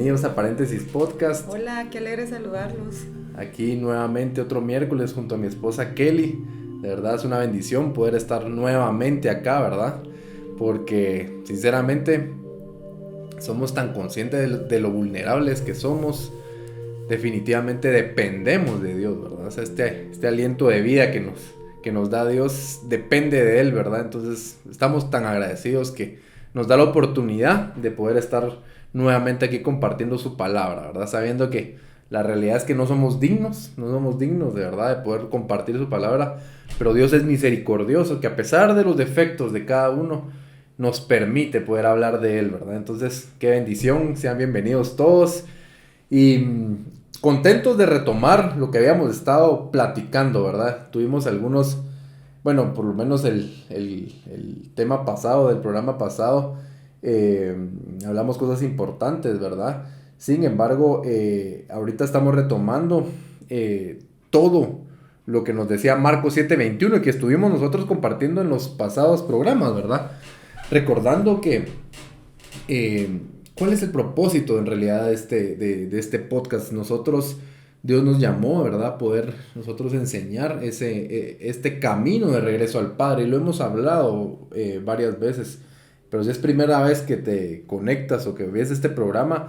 bienvenidos a Paréntesis Podcast. Hola, qué alegre saludarlos. Aquí nuevamente otro miércoles junto a mi esposa Kelly. De verdad es una bendición poder estar nuevamente acá, ¿verdad? Porque sinceramente somos tan conscientes de lo vulnerables que somos. Definitivamente dependemos de Dios, ¿verdad? O sea, este aliento de vida que nos da Dios depende de Él, ¿verdad? Entonces estamos tan agradecidos que nos da la oportunidad de poder estar nuevamente aquí compartiendo su palabra, ¿verdad? Sabiendo que la realidad es que no somos dignos de verdad de poder compartir su palabra, pero Dios es misericordioso, que a pesar de los defectos de cada uno, nos permite poder hablar de Él, ¿verdad? Entonces, qué bendición, sean bienvenidos todos y contentos de retomar lo que habíamos estado platicando, ¿verdad? Tuvimos algunos, bueno, por lo menos el tema pasado, del programa pasado, hablamos cosas importantes, ¿verdad? Sin embargo, ahorita estamos retomando todo lo que nos decía Marcos 7:21 y que estuvimos nosotros compartiendo en los pasados programas, ¿verdad? Recordando que ¿cuál es el propósito en realidad de este podcast? Dios nos llamó, ¿verdad? Poder nosotros enseñar este camino de regreso al Padre. Y lo hemos hablado varias veces. Pero si es primera vez que te conectas o que ves este programa,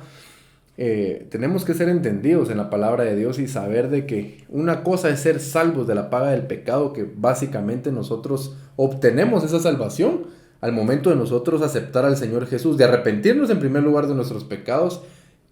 tenemos que ser entendidos en la palabra de Dios y saber de que una cosa es ser salvos de la paga del pecado, que básicamente nosotros obtenemos esa salvación al momento de nosotros aceptar al Señor Jesús, de arrepentirnos en primer lugar de nuestros pecados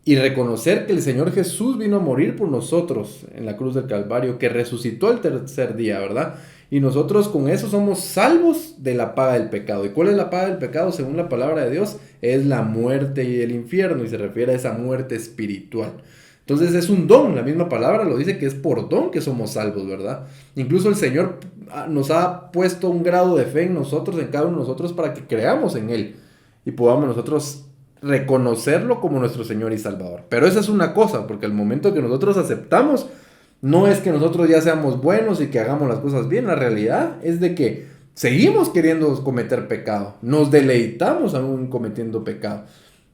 y reconocer que el Señor Jesús vino a morir por nosotros en la cruz del Calvario, que resucitó al tercer día, ¿verdad? Y nosotros con eso somos salvos de la paga del pecado. ¿Y cuál es la paga del pecado? Según la palabra de Dios, es la muerte y el infierno, y se refiere a esa muerte espiritual. Entonces es un don, la misma palabra lo dice que es por don que somos salvos, ¿verdad? Incluso el Señor nos ha puesto un grado de fe en nosotros, en cada uno de nosotros, para que creamos en Él y podamos nosotros reconocerlo como nuestro Señor y Salvador. Pero esa es una cosa, porque al momento que nosotros aceptamos, no es que nosotros ya seamos buenos y que hagamos las cosas bien. La realidad es de que seguimos queriendo cometer pecado, nos deleitamos aún cometiendo pecado.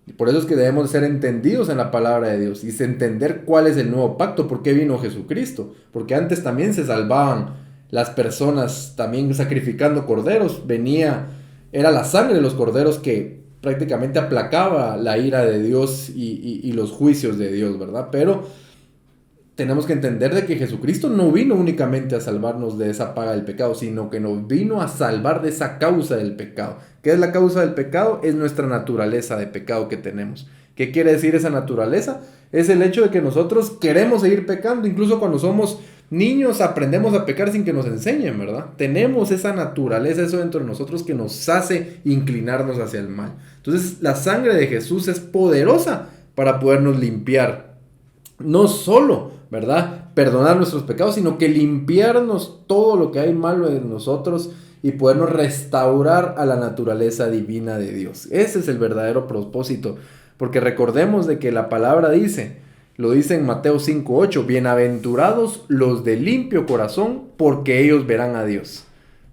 Y por eso es que debemos ser entendidos en la palabra de Dios y entender cuál es el nuevo pacto, por qué vino Jesucristo. Porque antes también se salvaban las personas también sacrificando corderos. Era la sangre de los corderos que prácticamente aplacaba la ira de Dios y los juicios de Dios, ¿verdad? Pero tenemos que entender de que Jesucristo no vino únicamente a salvarnos de esa paga del pecado, sino que nos vino a salvar de esa causa del pecado. ¿Qué es la causa del pecado? Es nuestra naturaleza de pecado que tenemos. ¿Qué quiere decir esa naturaleza? Es el hecho de que nosotros queremos seguir pecando, incluso cuando somos niños aprendemos a pecar sin que nos enseñen, ¿verdad? Tenemos esa naturaleza, eso dentro de nosotros que nos hace inclinarnos hacia el mal. Entonces la sangre de Jesús es poderosa para podernos limpiar. No solo, ¿verdad?, perdonar nuestros pecados, sino que limpiarnos todo lo que hay malo en nosotros y podernos restaurar a la naturaleza divina de Dios. Ese es el verdadero propósito, porque recordemos de que la palabra lo dice en Mateo 5:8, bienaventurados los de limpio corazón, porque ellos verán a Dios,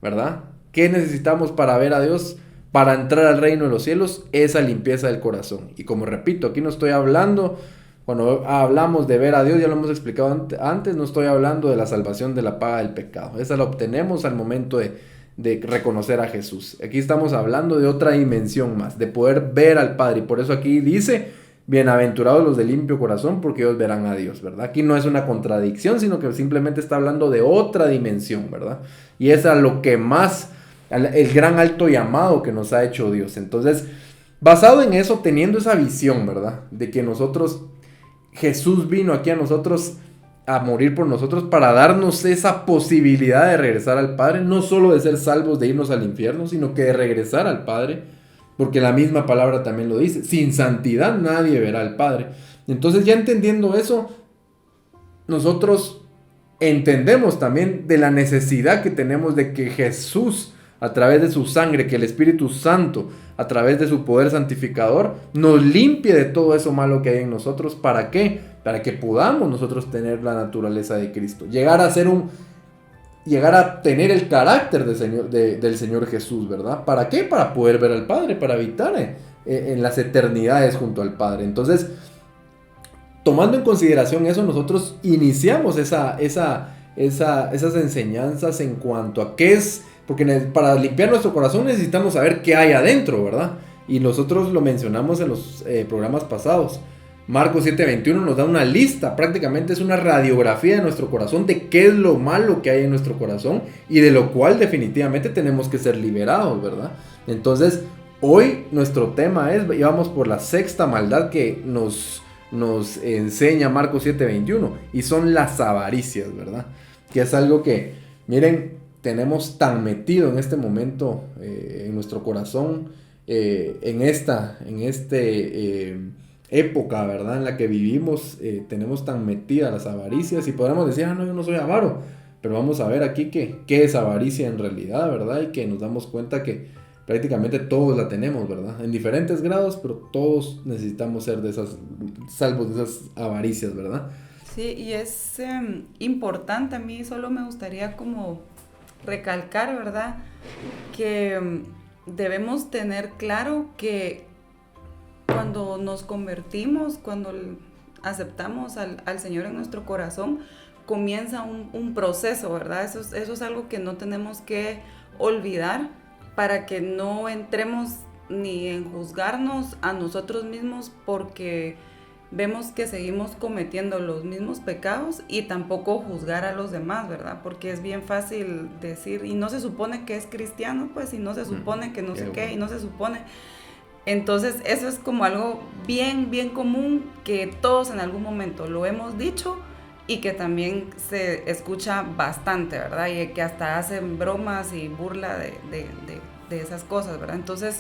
¿verdad? ¿Qué necesitamos para ver a Dios? Para entrar al reino de los cielos, esa limpieza del corazón. Y como repito, aquí no estoy hablando, cuando hablamos de ver a Dios, ya lo hemos explicado antes, no estoy hablando de la salvación de la paga del pecado. Esa la obtenemos al momento de reconocer a Jesús. Aquí estamos hablando de otra dimensión más, de poder ver al Padre. Y por eso aquí dice, bienaventurados los de limpio corazón, porque ellos verán a Dios, ¿verdad? Aquí no es una contradicción, sino que simplemente está hablando de otra dimensión, ¿verdad? Y es a lo que más, el gran alto llamado que nos ha hecho Dios. Entonces, basado en eso, teniendo esa visión, ¿verdad?, de que Jesús vino aquí a nosotros a morir por nosotros para darnos esa posibilidad de regresar al Padre, no solo de ser salvos de irnos al infierno, sino que de regresar al Padre, porque la misma palabra también lo dice, sin santidad nadie verá al Padre. Entonces, ya entendiendo eso, nosotros entendemos también de la necesidad que tenemos de que Jesús, a través de su sangre, que el Espíritu Santo, a través de su poder santificador, nos limpie de todo eso malo que hay en nosotros. ¿Para qué? Para que podamos nosotros tener la naturaleza de Cristo, llegar a tener el carácter del Señor Jesús, ¿verdad? ¿Para qué? Para poder ver al Padre, para habitar en las eternidades junto al Padre. Entonces, tomando en consideración eso, nosotros iniciamos esas enseñanzas en cuanto a qué es, porque para limpiar nuestro corazón necesitamos saber qué hay adentro, ¿verdad? Y nosotros lo mencionamos en los programas pasados. Marcos 7:21 nos da una lista, prácticamente es una radiografía de nuestro corazón, de qué es lo malo que hay en nuestro corazón y de lo cual definitivamente tenemos que ser liberados, ¿verdad? Entonces, hoy nuestro tema es, íbamos por la sexta maldad que nos enseña Marcos 7:21, y son las avaricias, ¿verdad? Que es algo que, miren, tenemos tan metido en este momento en nuestro corazón, en esta época, ¿verdad? En la que vivimos, tenemos tan metidas las avaricias, y podemos decir, no, yo no soy avaro, pero vamos a ver aquí qué es avaricia en realidad, ¿verdad? Y que nos damos cuenta que prácticamente todos la tenemos, ¿verdad? En diferentes grados, pero todos necesitamos ser salvos de esas avaricias, ¿verdad? Sí, y es importante, a mí solo me gustaría como recalcar, ¿verdad? Que debemos tener claro que cuando nos convertimos, cuando aceptamos al Señor en nuestro corazón, comienza un proceso, ¿verdad? Eso es algo que no tenemos que olvidar, para que no entremos ni en juzgarnos a nosotros mismos porque vemos que seguimos cometiendo los mismos pecados, y tampoco juzgar a los demás, ¿verdad? Porque es bien fácil decir, y no se supone que es cristiano, pues, y no se supone que no sé qué, y no se supone. Entonces eso es como algo bien, bien común, que todos en algún momento lo hemos dicho, y que también se escucha bastante, ¿verdad? Y que hasta hacen bromas y burla de esas cosas, ¿verdad? Entonces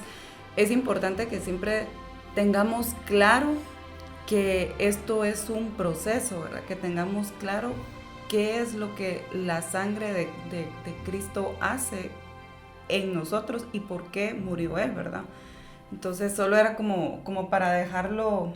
es importante que siempre tengamos claro que esto es un proceso, ¿verdad? Que tengamos claro qué es lo que la sangre de Cristo hace en nosotros y por qué murió Él, ¿verdad? Entonces solo era como para dejarlo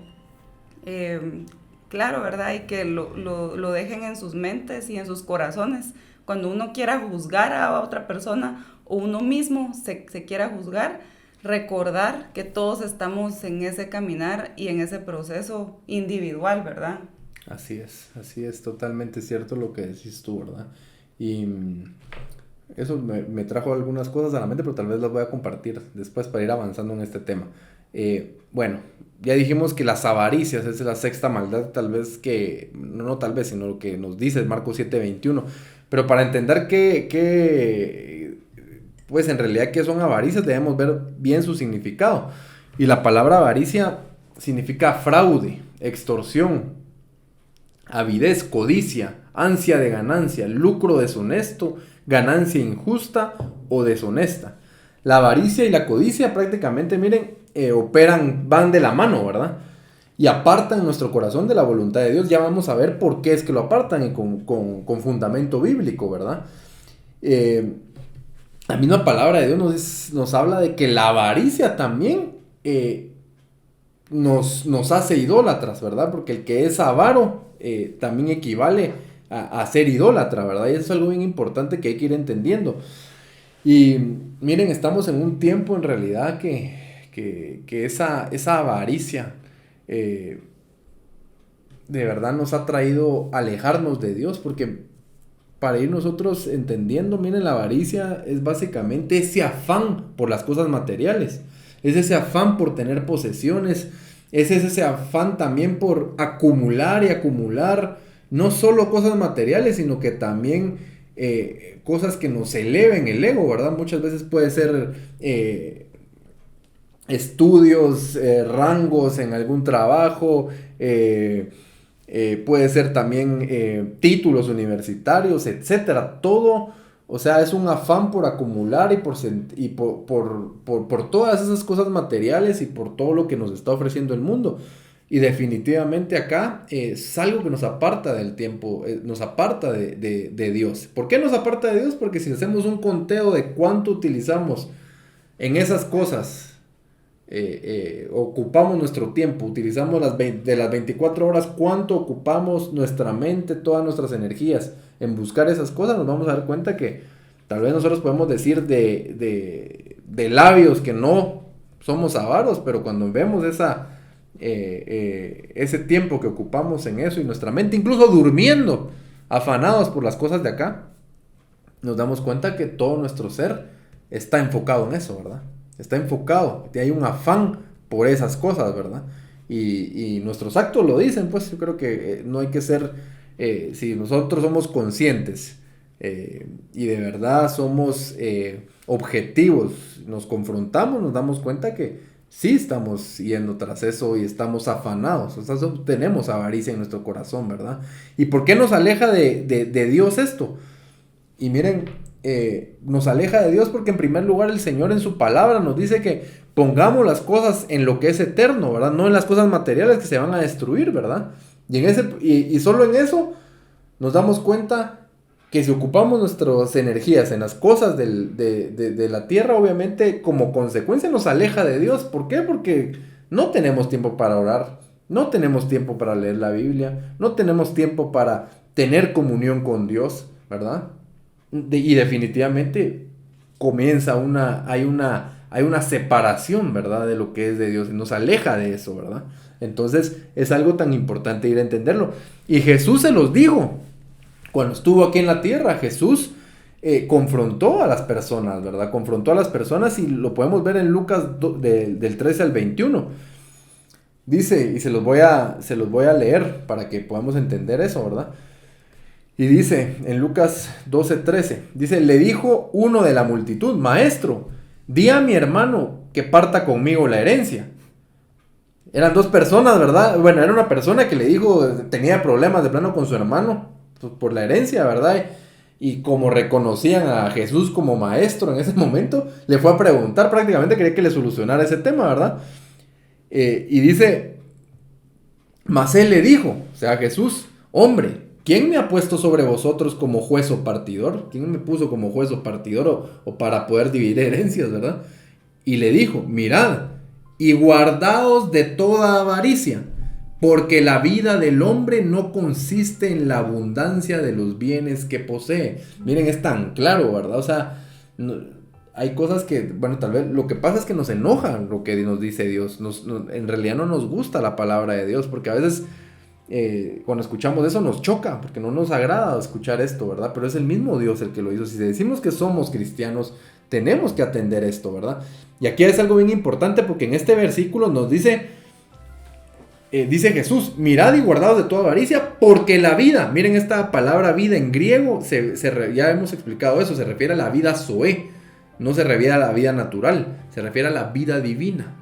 claro, ¿verdad? Y que lo dejen en sus mentes y en sus corazones. Cuando uno quiera juzgar a otra persona, o uno mismo se quiera juzgar, recordar que todos estamos en ese caminar y en ese proceso individual, ¿verdad? Así es totalmente cierto lo que decís tú, ¿verdad? Y eso me trajo algunas cosas a la mente, pero tal vez las voy a compartir después para ir avanzando en este tema. Bueno, ya dijimos que las avaricias es la sexta maldad, tal vez que, no tal vez, sino lo que nos dice Marcos 7:21, pero para entender pues en realidad qué son avaricias, debemos ver bien su significado. Y la palabra avaricia significa fraude, extorsión, avidez, codicia, ansia de ganancia, lucro deshonesto, ganancia injusta o deshonesta. La avaricia y la codicia prácticamente, miren, van de la mano, ¿verdad? Y apartan nuestro corazón de la voluntad de Dios. Ya vamos a ver por qué es que lo apartan, y con fundamento bíblico, ¿verdad? La misma palabra de Dios nos habla de que la avaricia también nos hace idólatras, ¿verdad? Porque el que es avaro también equivale a ser idólatra, ¿verdad? Y eso es algo bien importante que hay que ir entendiendo. Y miren, estamos en un tiempo en realidad que esa avaricia de verdad nos ha traído a alejarnos de Dios, porque para ir nosotros entendiendo, miren, la avaricia es básicamente ese afán por las cosas materiales, es ese afán por tener posesiones, es ese afán también por acumular y acumular, no solo cosas materiales, sino que también cosas que nos eleven el ego, ¿verdad? Muchas veces puede ser estudios, rangos en algún trabajo, puede ser también títulos universitarios, etcétera. Todo, o sea, es un afán por acumular y por todas esas cosas materiales y por todo lo que nos está ofreciendo el mundo. Y definitivamente acá es algo que nos aparta del tiempo, nos aparta de Dios. ¿Por qué nos aparta de Dios? Porque si hacemos un conteo de cuánto utilizamos en esas cosas, ocupamos nuestro tiempo, utilizamos de las 24 horas, cuánto ocupamos nuestra mente, todas nuestras energías en buscar esas cosas, nos vamos a dar cuenta que tal vez nosotros podemos decir de labios que no somos avaros, pero cuando vemos ese tiempo que ocupamos en eso y nuestra mente, incluso durmiendo, afanados por las cosas de acá, nos damos cuenta que todo nuestro ser está enfocado en eso, ¿verdad? Está enfocado, hay un afán por esas cosas, ¿verdad? Y nuestros actos lo dicen, pues yo creo que no hay que ser, si nosotros somos conscientes y de verdad somos objetivos, nos confrontamos, nos damos cuenta que sí estamos yendo tras eso y estamos afanados, o sea, tenemos avaricia en nuestro corazón, ¿verdad? ¿Y por qué nos aleja de Dios esto? Y miren, nos aleja de Dios porque en primer lugar el Señor en su palabra nos dice que pongamos las cosas en lo que es eterno, ¿verdad? No en las cosas materiales que se van a destruir, ¿verdad? Y solo en eso nos damos cuenta que si ocupamos nuestras energías en las cosas de la tierra, obviamente como consecuencia nos aleja de Dios. ¿Por qué? Porque no tenemos tiempo para orar, no tenemos tiempo para leer la Biblia, no tenemos tiempo para tener comunión con Dios, ¿verdad? Y definitivamente hay una separación, ¿verdad? De lo que es de Dios y nos aleja de eso, ¿verdad? Entonces es algo tan importante ir a entenderlo. Y Jesús se los dijo. Cuando estuvo aquí en la tierra, Jesús confrontó a las personas, ¿verdad? Confrontó a las personas y lo podemos ver en Lucas del 13 al 21. Dice, y se los voy a leer para que podamos entender eso, ¿verdad? Y dice en Lucas 12:13, dice, le dijo uno de la multitud, maestro, di a mi hermano que parta conmigo la herencia. Eran dos personas, ¿verdad? Bueno, era una persona que le dijo, tenía problemas de plano con su hermano por la herencia, ¿verdad? Y como reconocían a Jesús como maestro en ese momento, le fue a preguntar, prácticamente quería que le solucionara ese tema, ¿verdad? Y dice, mas él le dijo, o sea, Jesús, hombre, ¿quién me ha puesto sobre vosotros como juez o partidor? ¿Quién me puso como juez o partidor o para poder dividir herencias, verdad? Y le dijo, mirad, y guardaos de toda avaricia, porque la vida del hombre no consiste en la abundancia de los bienes que posee. Miren, es tan claro, ¿verdad? O sea, hay cosas que, bueno, tal vez lo que pasa es que nos enoja lo que nos dice Dios. En realidad no nos gusta la palabra de Dios, porque a veces cuando escuchamos eso nos choca, porque no nos agrada escuchar esto, ¿verdad? Pero es el mismo Dios el que lo hizo. Si decimos que somos cristianos, tenemos que atender esto, ¿verdad? Y aquí es algo bien importante, porque en este versículo nos dice... dice Jesús, mirad y guardaos de toda avaricia, porque la vida, miren esta palabra vida en griego, ya hemos explicado eso, se refiere a la vida zoe, no se refiere a la vida natural, se refiere a la vida divina,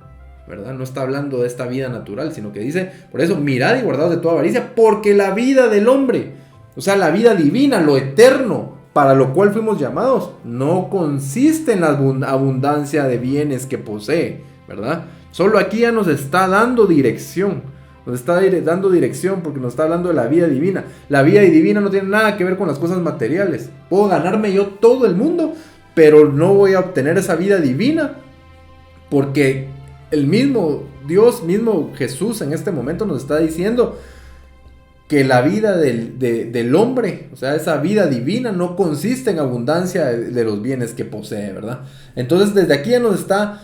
¿verdad? No está hablando de esta vida natural, sino que dice, por eso, mirad y guardaos de toda avaricia, porque la vida del hombre, o sea, la vida divina, lo eterno, para lo cual fuimos llamados, no consiste en la abundancia de bienes que posee, ¿verdad? Solo aquí ya nos está dando dirección. Nos está dando dirección porque nos está hablando de la vida divina. La vida divina no tiene nada que ver con las cosas materiales. Puedo ganarme yo todo el mundo, pero no voy a obtener esa vida divina porque el mismo Dios, mismo Jesús en este momento nos está diciendo que la vida del hombre, o sea, esa vida divina no consiste en abundancia de los bienes que posee, ¿verdad? Entonces desde aquí ya nos está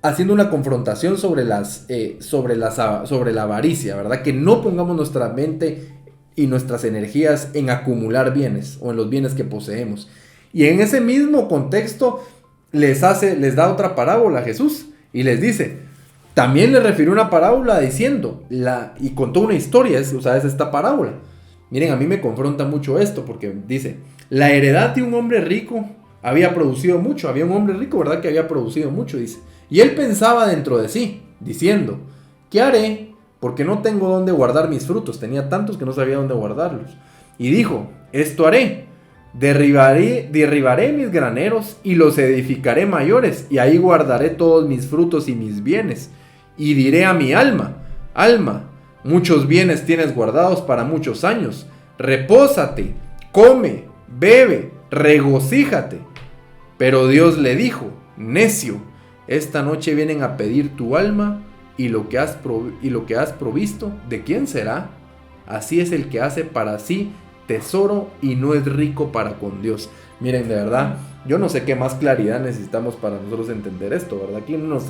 haciendo una confrontación sobre la avaricia, ¿verdad? Que no pongamos nuestra mente y nuestras energías en acumular bienes o en los bienes que poseemos. Y en ese mismo contexto les da otra parábola a Jesús y les dice, también les refirió una parábola diciendo, y contó una historia, es esta parábola. Miren, a mí me confronta mucho esto porque dice, la heredad de un hombre rico había producido mucho, había un hombre rico, ¿verdad? Que había producido mucho, dice. Y él pensaba dentro de sí, diciendo, ¿qué haré? Porque no tengo dónde guardar mis frutos. Tenía tantos que no sabía dónde guardarlos. Y dijo, esto haré, derribaré mis graneros y los edificaré mayores, y ahí guardaré todos mis frutos y mis bienes. Y diré a mi alma, alma, muchos bienes tienes guardados para muchos años. Repósate, come, bebe, regocíjate. Pero Dios le dijo, necio, esta noche vienen a pedir tu alma y lo que has provisto, ¿de quién será? Así es el que hace para sí tesoro y no es rico para con Dios. Miren, de verdad, yo no sé qué más claridad necesitamos para nosotros entender esto, ¿verdad? Aquí nos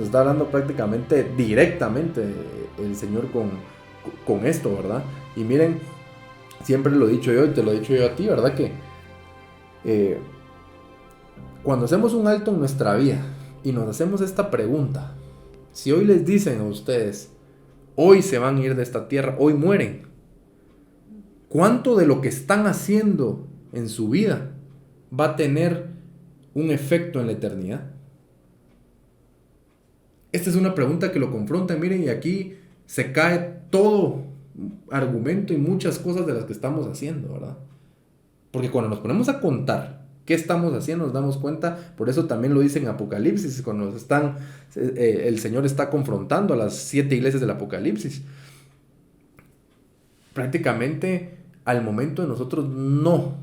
está hablando prácticamente directamente el Señor con esto, ¿verdad? Y miren, siempre lo he dicho yo y te lo he dicho yo a ti, ¿verdad? Que cuando hacemos un alto en nuestra vida y nos hacemos esta pregunta, si hoy les dicen a ustedes, hoy se van a ir de esta tierra, hoy mueren, ¿cuánto de lo que están haciendo en su vida va a tener un efecto en la eternidad? Esta es una pregunta que lo confronta, miren, y aquí se cae todo argumento y muchas cosas de las que estamos haciendo, ¿verdad? Porque cuando nos ponemos a contar qué estamos haciendo, nos damos cuenta, por eso también lo dice en Apocalipsis, cuando el Señor está confrontando a las 7 iglesias del Apocalipsis. Prácticamente al momento de nosotros no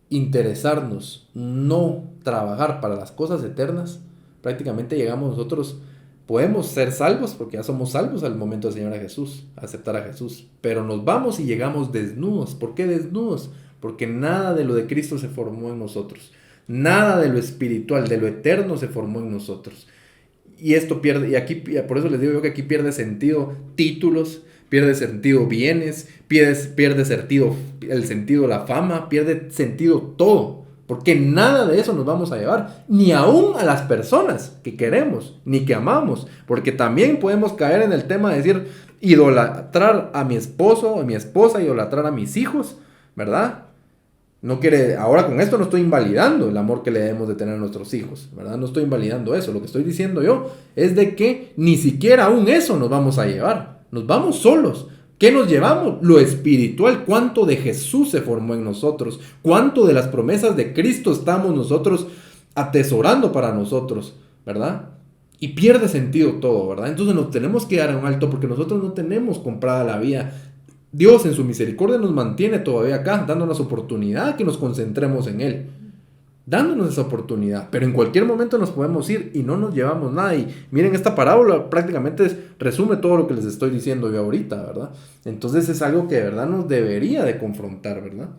interesarnos, no trabajar para las cosas eternas, prácticamente llegamos nosotros, podemos ser salvos porque ya somos salvos al momento del Señor a Jesús, a aceptar a Jesús, pero nos vamos y llegamos desnudos. ¿Por qué desnudos? Porque nada de lo de Cristo se formó en nosotros, nada de lo espiritual, de lo eterno se formó en nosotros. Y esto pierde, y aquí por eso les digo yo que aquí pierde sentido títulos, pierde sentido bienes, pierde sentido el sentido la fama, pierde sentido todo. Porque nada de eso nos vamos a llevar, ni aún a las personas que queremos, ni que amamos. Porque también podemos caer en el tema de decir, idolatrar a mi esposo o a mi esposa, idolatrar a mis hijos, ¿verdad? No quiere, ahora con esto no estoy invalidando el amor que le debemos de tener a nuestros hijos, ¿verdad? No estoy invalidando eso. Lo que estoy diciendo yo es de que ni siquiera aún eso nos vamos a llevar. Nos vamos solos. ¿Qué nos llevamos? Lo espiritual. ¿Cuánto de Jesús se formó en nosotros? ¿Cuánto de las promesas de Cristo estamos nosotros atesorando para nosotros? ¿Verdad? Y pierde sentido todo, ¿verdad? Entonces nos tenemos que dar un alto porque nosotros no tenemos comprada la vida. Dios en su misericordia nos mantiene todavía acá, dándonos oportunidad que nos concentremos en Él. Dándonos esa oportunidad, pero en cualquier momento nos podemos ir y no nos llevamos nada. Y miren, esta parábola prácticamente resume todo lo que les estoy diciendo yo ahorita, ¿verdad? Entonces es algo que de verdad nos debería de confrontar, ¿verdad?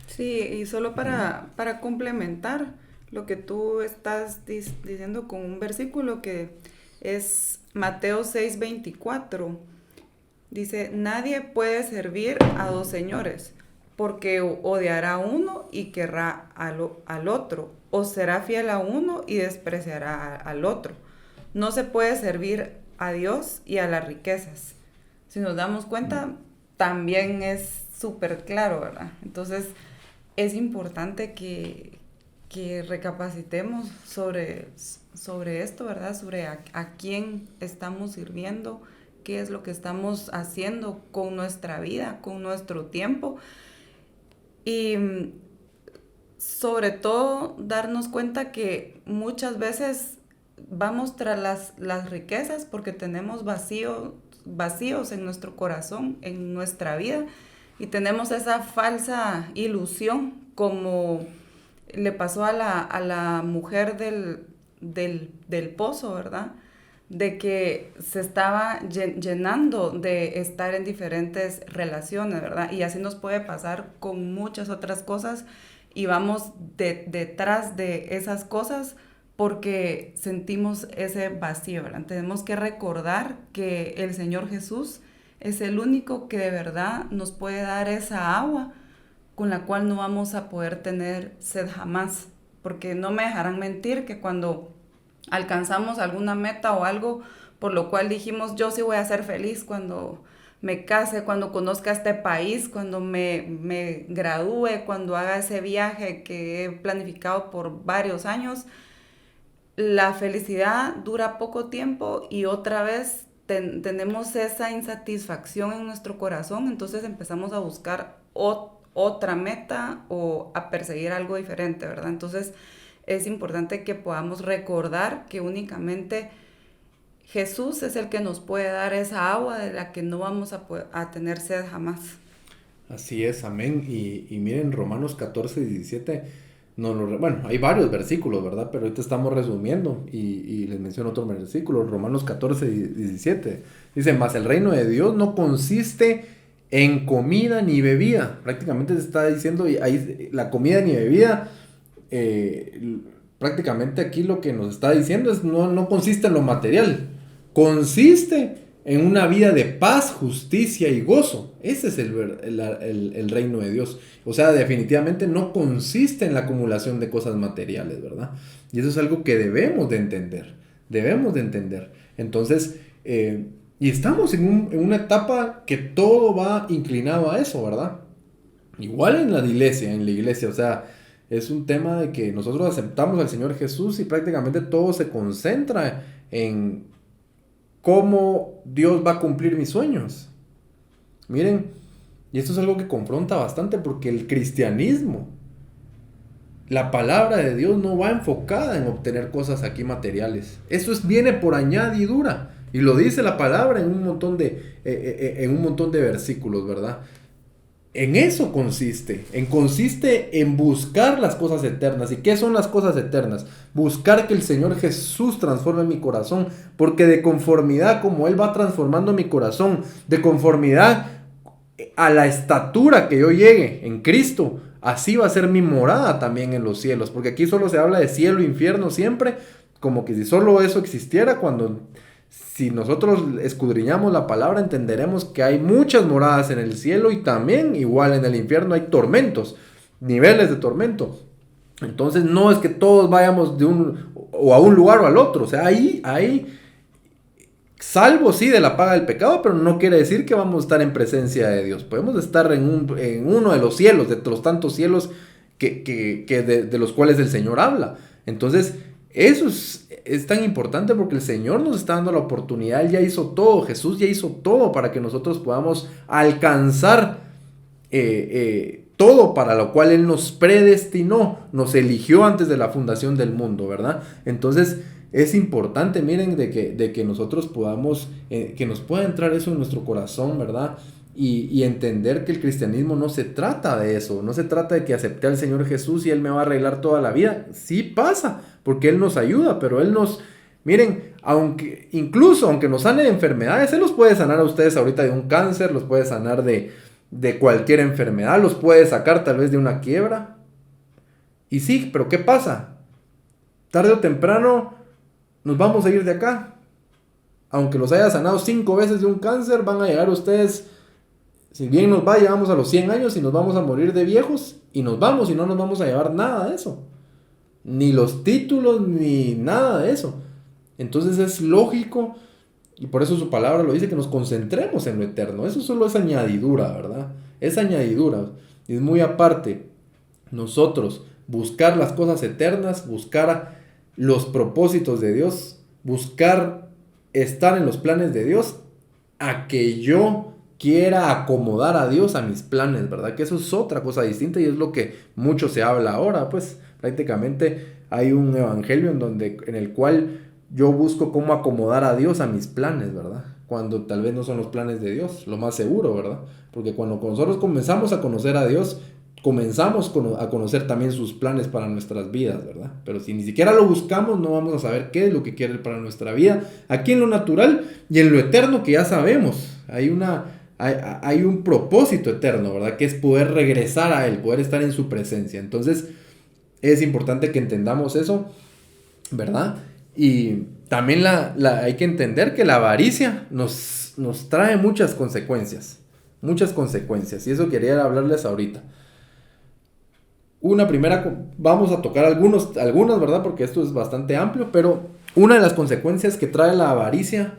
Sí, y solo para complementar lo que tú estás diciendo con un versículo que es Mateo 6:24. Dice, nadie puede servir a dos señores, porque odiará a uno y querrá al otro, o será fiel a uno y despreciará al otro. No se puede servir a Dios y a las riquezas. Si nos damos cuenta, también es súper claro, ¿verdad? Entonces, es importante que recapacitemos sobre esto, ¿verdad? Sobre a quién estamos sirviendo, qué es lo que estamos haciendo con nuestra vida, con nuestro tiempo. Y sobre todo darnos cuenta que muchas veces vamos tras las riquezas porque tenemos vacíos en nuestro corazón, en nuestra vida, y tenemos esa falsa ilusión como le pasó a la mujer del pozo, ¿verdad? De que se estaba llenando de estar en diferentes relaciones, ¿verdad? Y así nos puede pasar con muchas otras cosas y vamos detrás de esas cosas porque sentimos ese vacío, ¿verdad? Tenemos que recordar que el Señor Jesús es el único que de verdad nos puede dar esa agua con la cual no vamos a poder tener sed jamás, porque no me dejarán mentir que cuando alcanzamos alguna meta o algo por lo cual dijimos, yo sí voy a ser feliz cuando me case, cuando conozca este país, cuando me gradúe, cuando haga ese viaje que he planificado por varios años, la felicidad dura poco tiempo y otra vez tenemos esa insatisfacción en nuestro corazón, entonces empezamos a buscar otra meta o a perseguir algo diferente, ¿verdad? Entonces es importante que podamos recordar que únicamente Jesús es el que nos puede dar esa agua de la que no vamos a tener sed jamás. Así es, amén. Y miren, Romanos 14, 17, bueno, hay varios versículos, ¿verdad? Pero ahorita estamos resumiendo y les menciono otro versículo, Romanos 14, 17. Dice, mas el reino de Dios no consiste en comida ni bebida. Prácticamente se está diciendo, ahí, la comida ni bebida, prácticamente aquí lo que nos está diciendo es no consiste en lo material, consiste en una vida de paz, justicia y gozo. Ese es el reino de Dios. O sea, definitivamente no consiste en la acumulación de cosas materiales, ¿verdad? Y eso es algo que debemos de entender. Debemos de entender. Entonces, y estamos en una etapa que todo va inclinado a eso, ¿verdad? Igual en la iglesia, o sea, es un tema de que nosotros aceptamos al Señor Jesús y prácticamente todo se concentra en cómo Dios va a cumplir mis sueños. Miren, y esto es algo que confronta bastante porque el cristianismo, la palabra de Dios no va enfocada en obtener cosas aquí materiales. Eso viene por añadidura. Y lo dice la palabra en un montón de versículos, ¿verdad? En eso consiste en buscar las cosas eternas. ¿Y qué son las cosas eternas? Buscar que el Señor Jesús transforme mi corazón, porque de conformidad como Él va transformando mi corazón, de conformidad a la estatura que yo llegue en Cristo, así va a ser mi morada también en los cielos, porque aquí solo se habla de cielo e infierno siempre, como que si solo eso existiera, si nosotros escudriñamos la palabra, entenderemos que hay muchas moradas en el cielo y también, igual en el infierno, hay tormentos, niveles de tormento. Entonces, no es que todos vayamos a un lugar o al otro. O sea, ahí salvo sí de la paga del pecado, pero no quiere decir que vamos a estar en presencia de Dios. Podemos estar en uno de los cielos, de los tantos cielos de los cuales el Señor habla. Entonces, eso es tan importante porque el Señor nos está dando la oportunidad. Él ya hizo todo, Jesús ya hizo todo para que nosotros podamos alcanzar todo para lo cual Él nos predestinó, nos eligió antes de la fundación del mundo, ¿verdad? Entonces es importante, miren, de que nosotros podamos, que nos pueda entrar eso en nuestro corazón, ¿verdad? Y entender que el cristianismo no se trata de eso, no se trata de que acepté al Señor Jesús y Él me va a arreglar toda la vida. Sí pasa, porque Él nos ayuda, pero Él miren, incluso aunque nos sane de enfermedades, Él los puede sanar a ustedes ahorita de un cáncer, los puede sanar de cualquier enfermedad, los puede sacar tal vez de una quiebra. Y sí, pero ¿qué pasa? Tarde o temprano nos vamos a ir de acá. Aunque los haya sanado 5 veces de un cáncer, van a llegar ustedes, si bien nos va, llegamos a los 100 años y nos vamos a morir de viejos y nos vamos y no nos vamos a llevar nada de eso. Ni los títulos, ni nada de eso. Entonces es lógico, y por eso su palabra lo dice, que nos concentremos en lo eterno. Eso solo es añadidura, ¿verdad? Es añadidura. Y es muy aparte. Nosotros buscar las cosas eternas, buscar los propósitos de Dios, buscar estar en los planes de Dios, a que yo quiera acomodar a Dios a mis planes, ¿verdad? Que eso es otra cosa distinta y es lo que mucho se habla ahora, pues prácticamente hay un evangelio en el cual yo busco cómo acomodar a Dios a mis planes, ¿verdad? Cuando tal vez no son los planes de Dios, lo más seguro, ¿verdad? Porque cuando nosotros comenzamos a conocer a Dios, comenzamos a conocer también sus planes para nuestras vidas, ¿verdad? Pero si ni siquiera lo buscamos, no vamos a saber qué es lo que quiere para nuestra vida, aquí en lo natural y en lo eterno, que ya sabemos. Hay un propósito eterno, ¿verdad? Que es poder regresar a Él, poder estar en su presencia. Entonces, es importante que entendamos eso, ¿verdad? Y también hay que entender que la avaricia nos trae muchas consecuencias, y eso quería hablarles ahorita. Una primera, vamos a tocar algunas, ¿verdad? Porque esto es bastante amplio, pero una de las consecuencias que trae la avaricia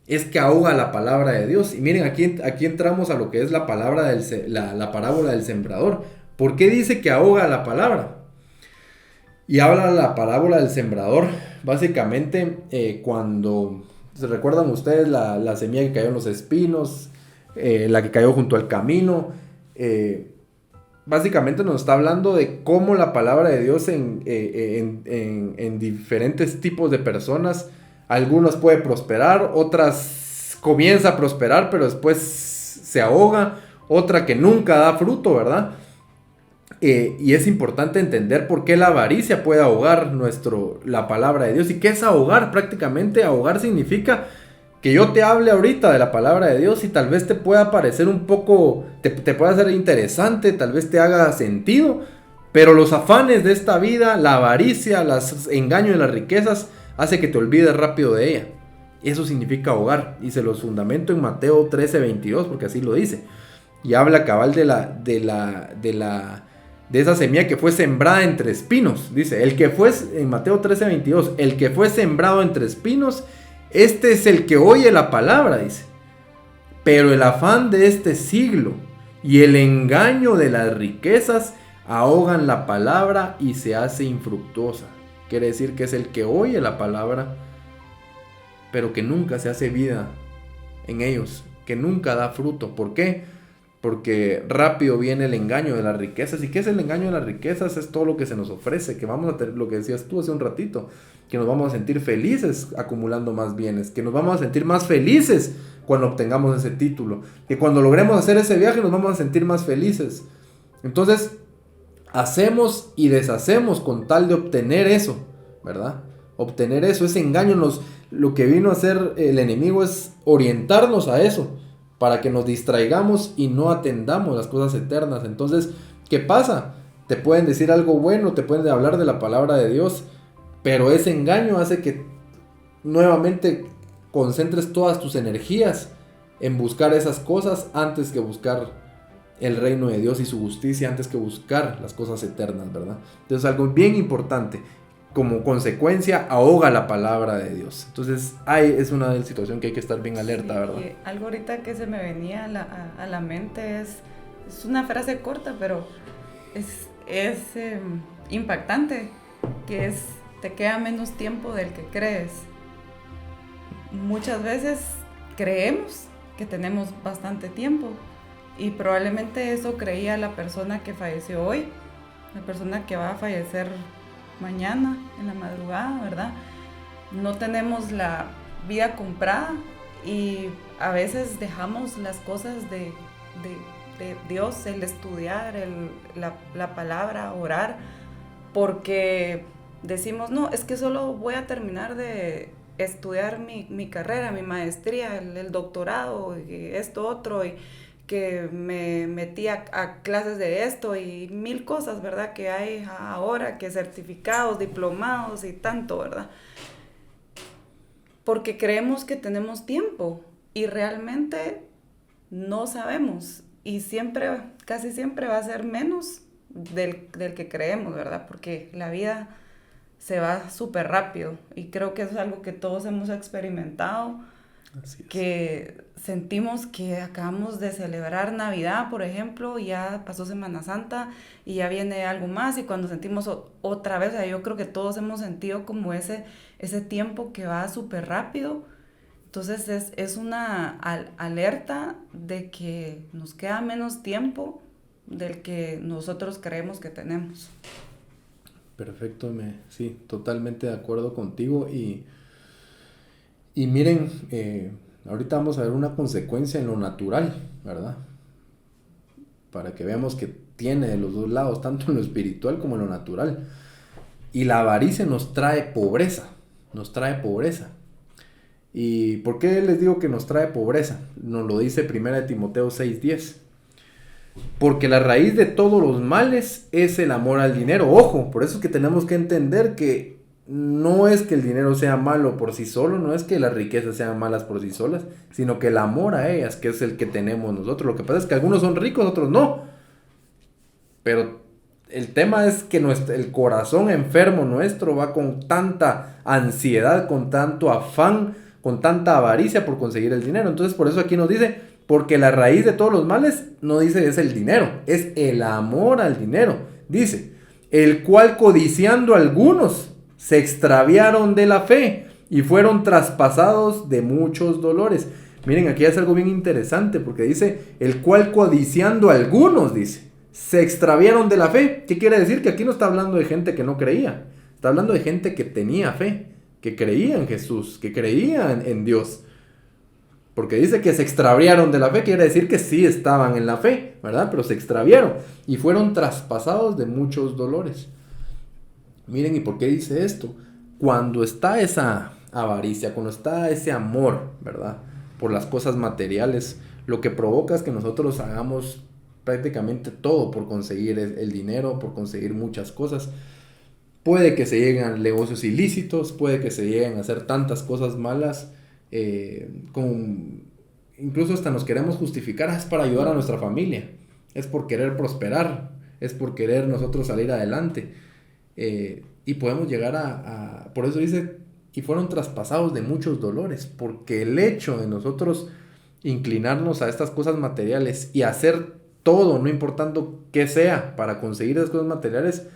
es que ahoga la palabra de Dios. Y miren, aquí entramos a lo que es la palabra la parábola del sembrador. ¿Por qué dice que ahoga la palabra? Y habla la parábola del sembrador, básicamente cuando, ¿se recuerdan ustedes la semilla que cayó en los espinos? La que cayó junto al camino. Básicamente nos está hablando de cómo la palabra de Dios en diferentes tipos de personas, algunas puede prosperar, otras comienza a prosperar, pero después se ahoga, otra que nunca da fruto, ¿verdad? Y es importante entender por qué la avaricia puede ahogar la palabra de Dios. ¿Y qué es ahogar? Prácticamente ahogar significa que yo te hable ahorita de la palabra de Dios y tal vez te pueda parecer un poco, te pueda ser interesante, tal vez te haga sentido, pero los afanes de esta vida, la avaricia, los engaños y las riquezas, hace que te olvides rápido de ella. Eso significa hogar, y se los fundamento en Mateo 13:22, porque así lo dice. Y habla cabal de esa semilla que fue sembrada entre espinos. Dice, en Mateo 13:22, el que fue sembrado entre espinos, este es el que oye la palabra, dice. Pero el afán de este siglo y el engaño de las riquezas ahogan la palabra y se hace infructuosa. Quiere decir que es el que oye la palabra, pero que nunca se hace vida en ellos, que nunca da fruto. ¿Por qué? Porque rápido viene el engaño de las riquezas. ¿Y qué es el engaño de las riquezas? Es todo lo que se nos ofrece, que vamos a tener, lo que decías tú hace un ratito, que nos vamos a sentir felices acumulando más bienes, que nos vamos a sentir más felices cuando obtengamos ese título, que cuando logremos hacer ese viaje nos vamos a sentir más felices. Entonces, hacemos y deshacemos con tal de obtener eso, ¿verdad? Obtener eso, ese engaño lo que vino a hacer el enemigo es orientarnos a eso, para que nos distraigamos y no atendamos las cosas eternas. Entonces, ¿qué pasa? Te pueden decir algo bueno, te pueden hablar de la palabra de Dios, pero ese engaño hace que nuevamente concentres todas tus energías en buscar esas cosas antes que buscar el reino de Dios y su justicia, antes que buscar las cosas eternas, ¿verdad? Entonces, algo bien importante, como consecuencia, ahoga la palabra de Dios. Entonces, es una situación que hay que estar bien alerta, sí, ¿verdad? Y algo ahorita que se me venía a la mente es una frase corta, pero es impactante, que es, te queda menos tiempo del que crees. Muchas veces creemos que tenemos bastante tiempo, y probablemente eso creía la persona que falleció hoy, la persona que va a fallecer mañana en la madrugada, ¿verdad? No tenemos la vida comprada, y a veces dejamos las cosas de Dios, el estudiar la palabra, orar, porque decimos, no, es que solo voy a terminar de estudiar mi carrera, mi maestría, el doctorado, y esto otro, y que me metí a clases de esto y 1000 cosas, ¿verdad? Que hay ahora, que certificados, diplomados y tanto, ¿verdad? Porque creemos que tenemos tiempo y realmente no sabemos, y casi siempre va a ser menos del que creemos, ¿verdad? Porque la vida se va súper rápido, y creo que es algo que todos hemos experimentado. Así es. Que sentimos que acabamos de celebrar Navidad, por ejemplo, y ya pasó Semana Santa y ya viene algo más, y cuando sentimos otra vez, o sea, yo creo que todos hemos sentido como ese tiempo que va súper rápido. Entonces es una alerta de que nos queda menos tiempo del que nosotros creemos que tenemos. Perfecto, sí, totalmente de acuerdo contigo. Y miren, ahorita vamos a ver una consecuencia en lo natural, ¿verdad? Para que veamos que tiene de los dos lados, tanto en lo espiritual como en lo natural. Y la avaricia nos trae pobreza, ¿Y por qué les digo que nos trae pobreza? Nos lo dice 1 Timoteo 6:10. Porque la raíz de todos los males es el amor al dinero. Ojo, por eso es que tenemos que entender que no es que el dinero sea malo por sí solo, no es que las riquezas sean malas por sí solas, sino que el amor a ellas, que es el que tenemos nosotros. Lo que pasa es que algunos son ricos, otros no. Pero el tema es que el corazón enfermo nuestro va con tanta ansiedad, con tanto afán, con tanta avaricia por conseguir el dinero. Entonces, por eso aquí nos dice, porque la raíz de todos los males, no dice es el dinero, es el amor al dinero. Dice, el cual codiciando algunos se extraviaron de la fe y fueron traspasados de muchos dolores. Miren, aquí es algo bien interesante, porque dice, el cual codiciando algunos, dice, se extraviaron de la fe. ¿Qué quiere decir? Que aquí no está hablando de gente que no creía, está hablando de gente que tenía fe, que creía en Jesús, que creía en Dios. Porque dice que se extraviaron de la fe, quiere decir que sí estaban en la fe, ¿verdad? Pero se extraviaron y fueron traspasados de muchos dolores. Miren, ¿y por qué dice esto? Cuando está esa avaricia, cuando está ese amor, ¿verdad? Por las cosas materiales, lo que provoca es que nosotros hagamos prácticamente todo por conseguir el dinero, por conseguir muchas cosas. Puede que se lleguen a negocios ilícitos, puede que se lleguen a hacer tantas cosas malas incluso hasta nos queremos justificar, es para ayudar a nuestra familia, es por querer prosperar, es por querer nosotros salir adelante. Y podemos llegar por eso dice, y fueron traspasados de muchos dolores, porque el hecho de nosotros inclinarnos a estas cosas materiales y hacer todo, no importando qué sea, para conseguir esas cosas materiales,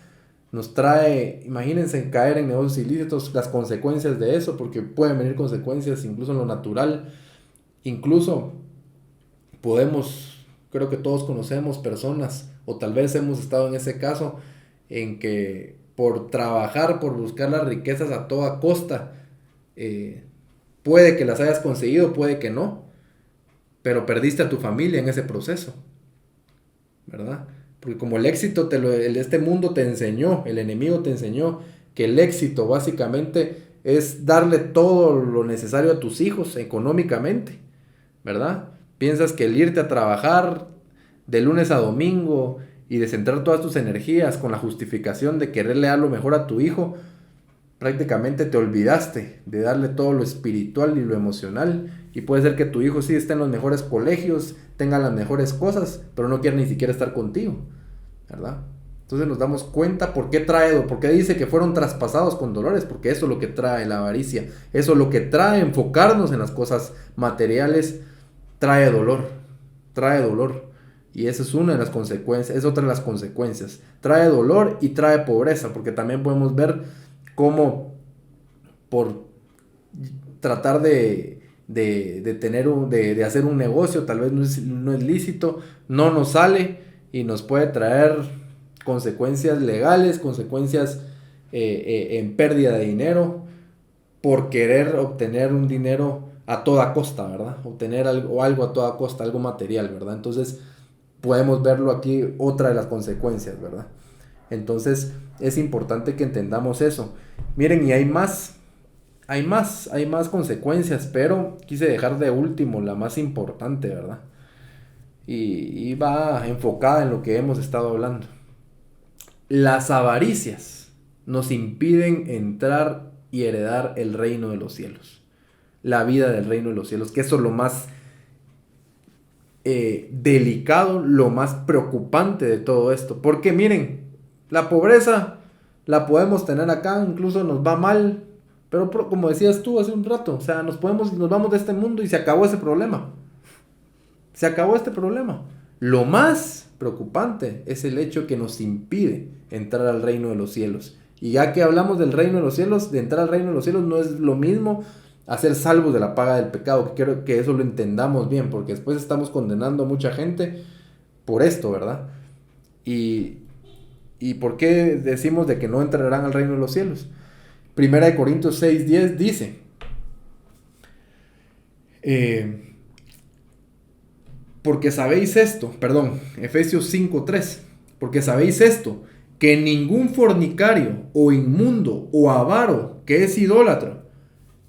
nos trae, imagínense, caer en negocios ilícitos, las consecuencias de eso, porque pueden venir consecuencias incluso en lo natural. Incluso creo que todos conocemos personas, o tal vez hemos estado en ese caso, en que por trabajar, por buscar las riquezas a toda costa, puede que las hayas conseguido, puede que no, pero perdiste a tu familia en ese proceso, ¿verdad? Porque como el éxito, este mundo te enseñó, el enemigo te enseñó que el éxito básicamente es darle todo lo necesario a tus hijos económicamente, ¿verdad? Piensas que el irte a trabajar de lunes a domingo y de centrar todas tus energías con la justificación de quererle dar lo mejor a tu hijo, prácticamente te olvidaste de darle todo lo espiritual y lo emocional. Y puede ser que tu hijo sí esté en los mejores colegios, tenga las mejores cosas, pero no quiere ni siquiera estar contigo, ¿verdad? Entonces nos damos cuenta por qué dice que fueron traspasados con dolores, porque eso es lo que trae la avaricia, eso es lo que trae enfocarnos en las cosas materiales, trae dolor. Y esa es una de las consecuencias, es otra de las consecuencias. Trae dolor y trae pobreza, porque también podemos ver cómo por tratar de hacer un negocio, tal vez no es lícito, no nos sale y nos puede traer consecuencias legales, consecuencias en pérdida de dinero, por querer obtener un dinero a toda costa, ¿verdad? Obtener algo a toda costa, algo material, ¿verdad? Entonces podemos verlo aquí, otra de las consecuencias, ¿verdad? Entonces es importante que entendamos eso. Miren, y hay más consecuencias, pero quise dejar de último la más importante, ¿verdad? Y va enfocada en lo que hemos estado hablando. Las avaricias nos impiden entrar y heredar el reino de los cielos, la vida del reino de los cielos, que eso es lo más delicado, lo más preocupante de todo esto. Porque miren, la pobreza la podemos tener acá, incluso nos va mal, pero como decías tú hace un rato, o sea, nos vamos de este mundo y se acabó ese problema. Se acabó este problema. Lo más preocupante es el hecho que nos impide entrar al reino de los cielos. Y ya que hablamos del reino de los cielos, de entrar al reino de los cielos, no es lo mismo a ser salvos de la paga del pecado, que quiero que eso lo entendamos bien, porque después estamos condenando a mucha gente por esto, ¿verdad? ¿Y por qué decimos de que no entrarán al reino de los cielos? Primera de Corintios 6:10 dice, porque sabéis esto, Efesios 5:3, porque sabéis esto, que ningún fornicario o inmundo o avaro que es idólatra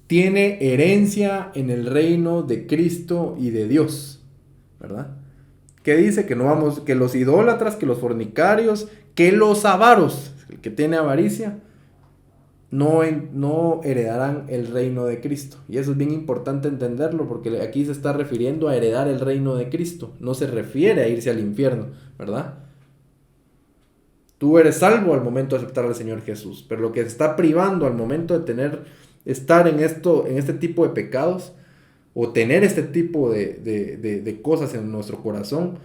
tiene herencia en el reino de Cristo y de Dios, ¿verdad? ¿Qué dice? Que los idólatras, que los fornicarios, que los avaros, el que tiene avaricia, no heredarán el reino de Cristo. Y eso es bien importante entenderlo, porque aquí se está refiriendo a heredar el reino de Cristo, no se refiere a irse al infierno, ¿verdad? Tú eres salvo al momento de aceptar al Señor Jesús, pero lo que se está privando al momento de estar en este tipo de pecados, o tener este tipo de cosas en nuestro corazón,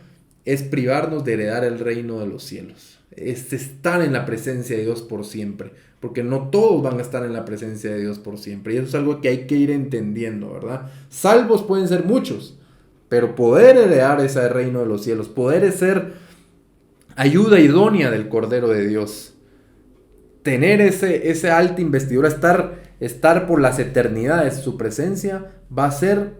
es privarnos de heredar el reino de los cielos. Es estar en la presencia de Dios por siempre, porque no todos van a estar en la presencia de Dios por siempre, y eso es algo que hay que ir entendiendo, ¿verdad? Salvos pueden ser muchos, pero poder heredar ese reino de los cielos, poder ser ayuda idónea del Cordero de Dios, tener ese alta investidura, estar por las eternidades, su presencia va a ser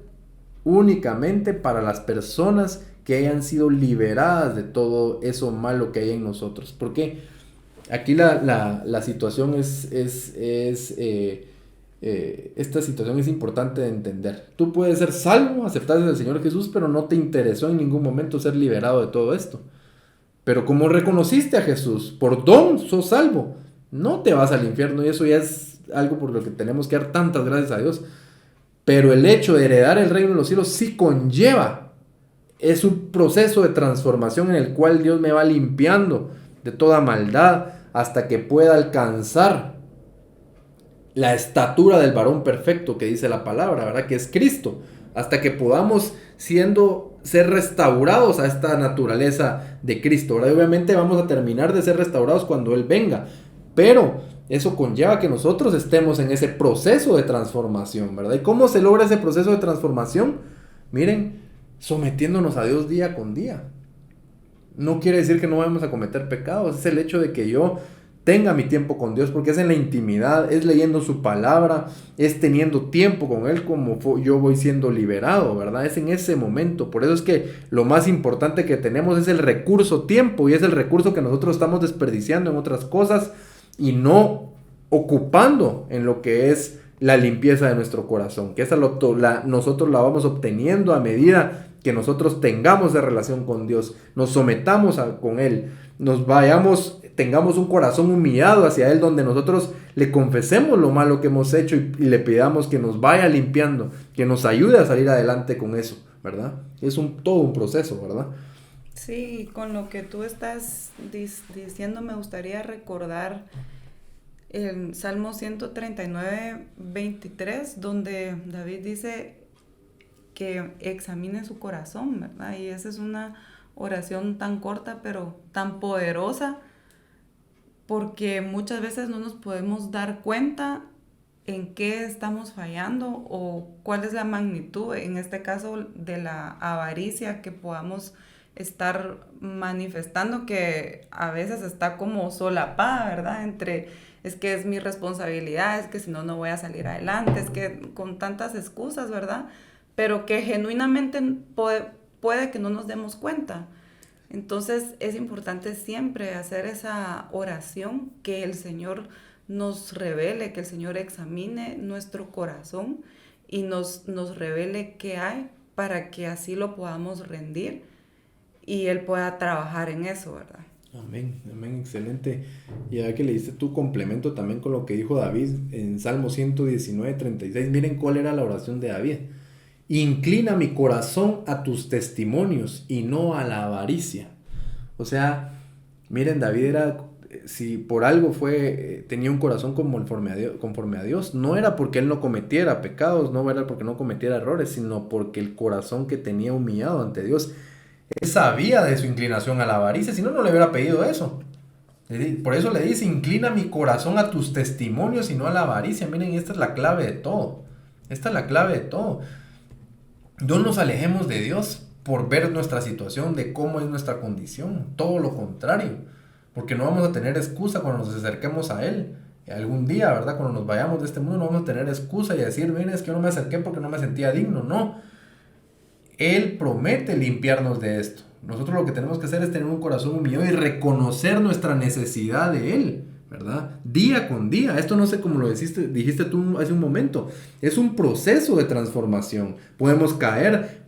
únicamente para las personas que hayan sido liberadas de todo eso malo que hay en nosotros. Porque aquí la situación esta situación es importante de entender. Tú puedes ser salvo, aceptaste al Señor Jesús, pero no te interesó en ningún momento ser liberado de todo esto. Pero como reconociste a Jesús, por don sos salvo, no te vas al infierno, y eso ya es algo por lo que tenemos que dar tantas gracias a Dios. Pero el hecho de heredar el reino de los cielos sí conlleva, es un proceso de transformación en el cual Dios me va limpiando de toda maldad hasta que pueda alcanzar la estatura del varón perfecto que dice la palabra, ¿verdad? Que es Cristo, hasta que podamos ser restaurados a esta naturaleza de Cristo, ¿verdad? Y obviamente vamos a terminar de ser restaurados cuando Él venga, pero eso conlleva que nosotros estemos en ese proceso de transformación, ¿verdad? ¿Y cómo se logra ese proceso de transformación? Miren, sometiéndonos a Dios día con día. No quiere decir que no vamos a cometer pecados, es el hecho de que yo tenga mi tiempo con Dios, porque es en la intimidad, es leyendo su palabra, es teniendo tiempo con Él como yo voy siendo liberado, ¿verdad? Es en ese momento. Por eso es que lo más importante que tenemos es el recurso tiempo, y es el recurso que nosotros estamos desperdiciando en otras cosas y no ocupando en lo que es la limpieza de nuestro corazón, que nosotros la vamos obteniendo a medida que nosotros tengamos esa relación con Dios, nos sometamos con Él, tengamos un corazón humillado hacia Él, donde nosotros le confesemos lo malo que hemos hecho y le pidamos que nos vaya limpiando, que nos ayude a salir adelante con eso, ¿verdad? Es todo un proceso, ¿verdad? Sí, con lo que tú estás diciendo me gustaría recordar el Salmo 139, 23, donde David dice que examine su corazón, ¿verdad? Y esa es una oración tan corta pero tan poderosa, porque muchas veces no nos podemos dar cuenta en qué estamos fallando o cuál es la magnitud, en este caso, de la avaricia que podamos estar manifestando, que a veces está como solapada, ¿verdad? Entre, es que es mi responsabilidad, es que si no, no voy a salir adelante, es que con tantas excusas, ¿verdad? Pero que genuinamente puede que no nos demos cuenta. Entonces es importante siempre hacer esa oración, que el Señor nos revele, que el Señor examine nuestro corazón y nos revele qué hay, para que así lo podamos rendir y Él pueda trabajar en eso, ¿verdad? Amén, amén, excelente. Y ya que le diste tu complemento también con lo que dijo David en Salmo 119, 36, miren cuál era la oración de David. Inclina mi corazón a tus testimonios y no a la avaricia. O sea, miren, David si por algo tenía un corazón conforme a Dios, no era porque él no cometiera pecados, no era porque no cometiera errores, sino porque el corazón que tenía humillado ante Dios, él sabía de su inclinación a la avaricia, si no, no le hubiera pedido eso. Por eso le dice, inclina mi corazón a tus testimonios y no a la avaricia. Miren, esta es la clave de todo. Esta es la clave de todo. No nos alejemos de Dios por ver nuestra situación, de cómo es nuestra condición. Todo lo contrario. Porque no vamos a tener excusa cuando nos acerquemos a Él. Algún día, ¿verdad? Cuando nos vayamos de este mundo no vamos a tener excusa y decir, miren, es que yo no me acerqué porque no me sentía digno. No. Él promete limpiarnos de esto. Nosotros lo que tenemos que hacer es tener un corazón humillado y reconocer nuestra necesidad de Él, ¿verdad? Día con día. Esto no sé cómo lo dijiste tú hace un momento. Es un proceso de transformación. Podemos caer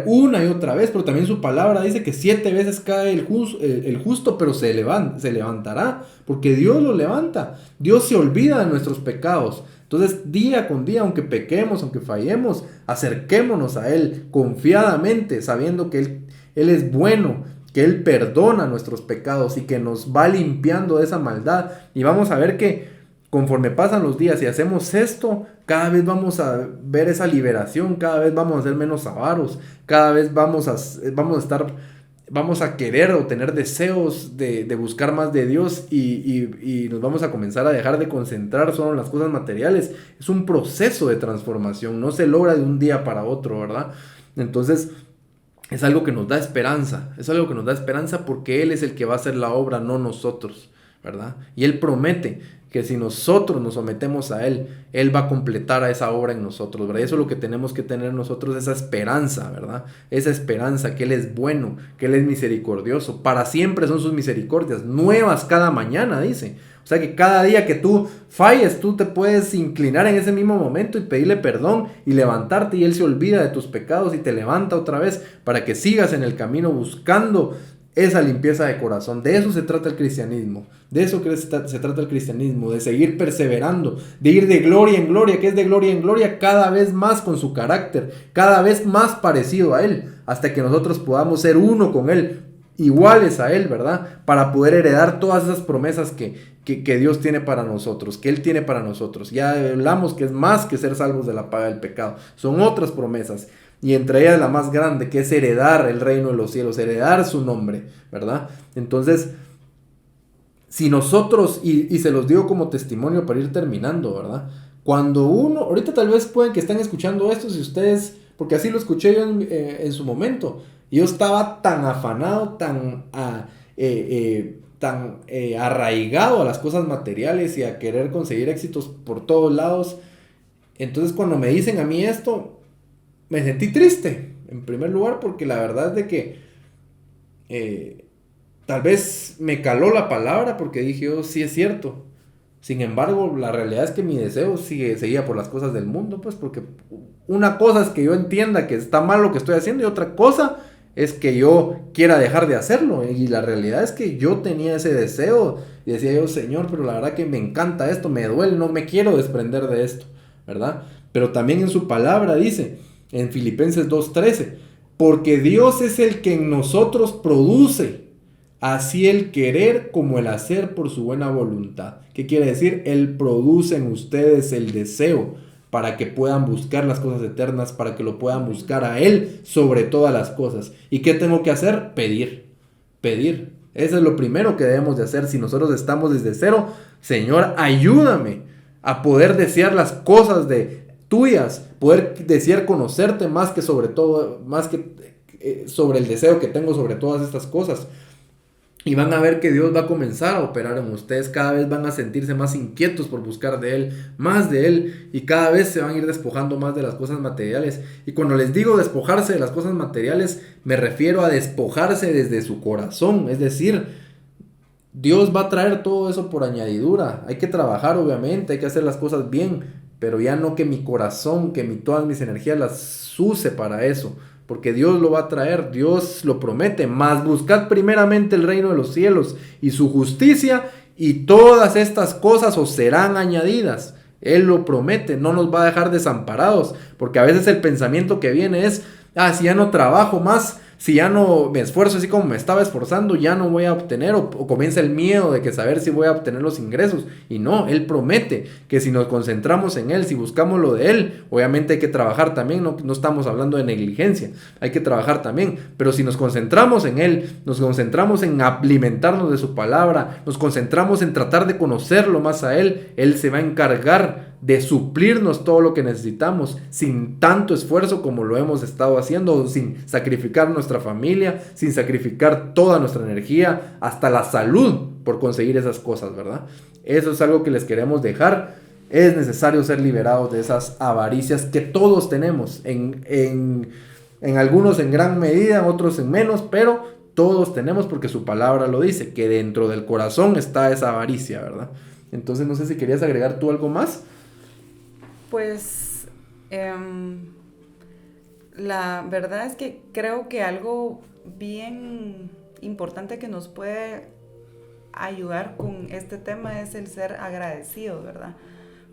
una y otra vez, pero también su palabra dice que 7 veces cae el justo, pero se levantará, porque Dios lo levanta. Dios se olvida de nuestros pecados. Entonces, día con día, aunque pequemos, aunque fallemos, acerquémonos a Él confiadamente, sabiendo que Él es bueno, que Él perdona nuestros pecados y que nos va limpiando de esa maldad. Y vamos a ver que conforme pasan los días y hacemos esto, cada vez vamos a ver esa liberación, cada vez vamos a ser menos avaros, cada vez vamos a querer o tener deseos de buscar más de Dios y nos vamos a comenzar a dejar de concentrar solo en las cosas materiales. Es un proceso de transformación, no se logra de un día para otro, ¿verdad? Entonces, es algo que nos da esperanza, porque Él es el que va a hacer la obra, no nosotros, ¿verdad? Y Él promete que si nosotros nos sometemos a Él, Él va a completar a esa obra en nosotros, ¿verdad? Y eso es lo que tenemos que tener nosotros, esa esperanza, ¿verdad? Esa esperanza que Él es bueno, que Él es misericordioso. Para siempre son sus misericordias, nuevas cada mañana, dice. O sea que cada día que tú falles, tú te puedes inclinar en ese mismo momento y pedirle perdón y levantarte, y Él se olvida de tus pecados y te levanta otra vez para que sigas en el camino buscando esa limpieza de corazón. De eso se trata el cristianismo. De eso se trata el cristianismo, de seguir perseverando, de ir de gloria en gloria, que es de gloria en gloria, cada vez más con su carácter, cada vez más parecido a Él, hasta que nosotros podamos ser uno con Él, iguales a Él, ¿verdad? Para poder heredar todas esas promesas que Dios tiene para nosotros, que Él tiene para nosotros. Ya hablamos que es más que ser salvos de la paga del pecado, son otras promesas. Y entre ellas la más grande, que es heredar el reino de los cielos, heredar su nombre, ¿verdad? Entonces, si nosotros, y se los digo como testimonio para ir terminando, ¿verdad? Cuando uno, ahorita tal vez pueden que estén escuchando esto, si ustedes, porque así lo escuché yo en su momento, yo estaba tan afanado, tan arraigado a las cosas materiales y a querer conseguir éxitos por todos lados. Entonces cuando me dicen a mí esto, me sentí triste, en primer lugar, porque la verdad es de que tal vez me caló la palabra, porque dije, oh, sí es cierto. Sin embargo, la realidad es que mi deseo seguía por las cosas del mundo, pues, porque una cosa es que yo entienda que está mal lo que estoy haciendo y otra cosa es que yo quiera dejar de hacerlo. Y la realidad es que yo tenía ese deseo y decía yo, Señor, pero la verdad que me encanta esto, me duele, no me quiero desprender de esto, ¿verdad? Pero también en su palabra dice, en Filipenses 2:13, porque Dios es el que en nosotros produce así el querer como el hacer por su buena voluntad. ¿Qué quiere decir? Él produce en ustedes el deseo para que puedan buscar las cosas eternas, para que lo puedan buscar a Él sobre todas las cosas. ¿Y qué tengo que hacer? Pedir. Pedir. Eso es lo primero que debemos de hacer si nosotros estamos desde cero. Señor, ayúdame a poder desear las cosas tuyas, poder desear conocerte más que sobre todo, más que sobre el deseo que tengo sobre todas estas cosas. Y van a ver que Dios va a comenzar a operar en ustedes. Cada vez van a sentirse más inquietos por buscar de Él, más de Él. Y cada vez se van a ir despojando más de las cosas materiales. Y cuando les digo despojarse de las cosas materiales, me refiero a despojarse desde su corazón. Es decir, Dios va a traer todo eso por añadidura. Hay que trabajar, obviamente, hay que hacer las cosas bien. Pero ya no que mi corazón, que todas mis energías las use para eso. Porque Dios lo va a traer, Dios lo promete. Mas buscad primeramente el reino de los cielos y su justicia, y todas estas cosas os serán añadidas. Él lo promete, no nos va a dejar desamparados. Porque a veces el pensamiento que viene es, si ya no trabajo más, si ya no me esfuerzo así como me estaba esforzando, ya no voy a obtener, o comienza el miedo de que saber si voy a obtener los ingresos. Y no, Él promete que si nos concentramos en Él, si buscamos lo de Él, obviamente hay que trabajar también, no estamos hablando de negligencia, hay que trabajar también, pero si nos concentramos en Él, nos concentramos en alimentarnos de su palabra, nos concentramos en tratar de conocerlo más a Él, Él se va a encargar de suplirnos todo lo que necesitamos sin tanto esfuerzo como lo hemos estado haciendo, sin sacrificar nuestra familia, sin sacrificar toda nuestra energía, hasta la salud por conseguir esas cosas, ¿verdad? Eso es algo que les queremos dejar. Es necesario ser liberados de esas avaricias que todos tenemos, en algunos en gran medida, otros en menos, pero todos tenemos, porque su palabra lo dice, que dentro del corazón está esa avaricia, ¿verdad? Entonces no sé si querías agregar tú algo más. Pues la verdad es que creo que algo bien importante que nos puede ayudar con este tema es el ser agradecidos, ¿verdad?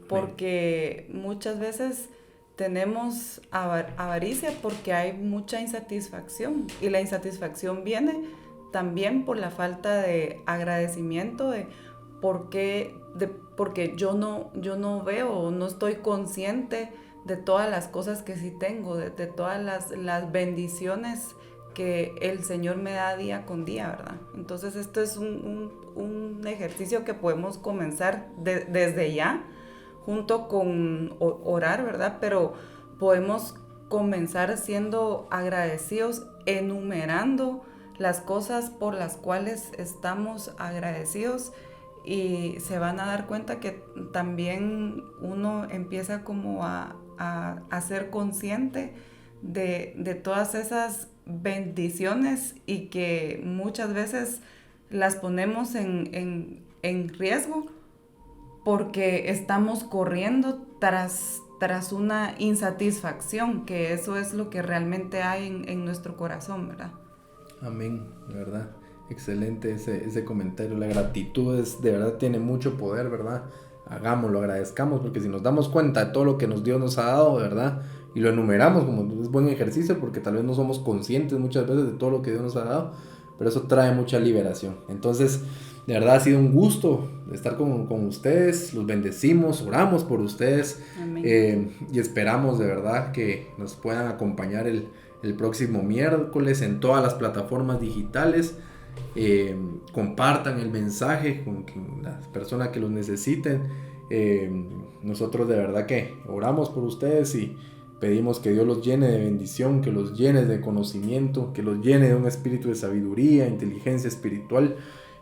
Porque muchas veces tenemos avaricia porque hay mucha insatisfacción, y la insatisfacción viene también por la falta de agradecimiento porque yo no veo o no estoy consciente de todas las cosas que sí tengo, de todas las bendiciones que el Señor me da día con día, ¿verdad? Entonces esto es un ejercicio que podemos comenzar desde ya, junto con orar, ¿verdad? Pero podemos comenzar siendo agradecidos, enumerando las cosas por las cuales estamos agradecidos, y se van a dar cuenta que también uno empieza como a ser consciente de todas esas bendiciones, y que muchas veces las ponemos en riesgo porque estamos corriendo tras una insatisfacción, que eso es lo que realmente hay en nuestro corazón, ¿verdad? Amén, de verdad. excelente ese comentario. La gratitud de verdad tiene mucho poder, ¿verdad? Hagámoslo, agradezcamos, porque si nos damos cuenta de todo lo que Dios nos ha dado, ¿verdad? Y lo enumeramos, como es buen ejercicio, porque tal vez no somos conscientes muchas veces de todo lo que Dios nos ha dado, pero eso trae mucha liberación. Entonces, de verdad ha sido un gusto estar con ustedes, los bendecimos, oramos por ustedes, y esperamos de verdad que nos puedan acompañar el próximo miércoles en todas las plataformas digitales. Compartan el mensaje con las personas que los necesiten. Nosotros de verdad que oramos por ustedes y pedimos que Dios los llene de bendición, que los llene de conocimiento, que los llene de un espíritu de sabiduría, inteligencia espiritual,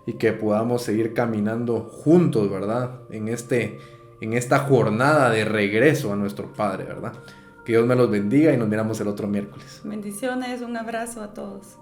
y que podamos seguir caminando juntos, ¿verdad? En esta jornada de regreso a nuestro Padre, ¿verdad? Que Dios me los bendiga y nos miramos el otro miércoles. Bendiciones, un abrazo a todos.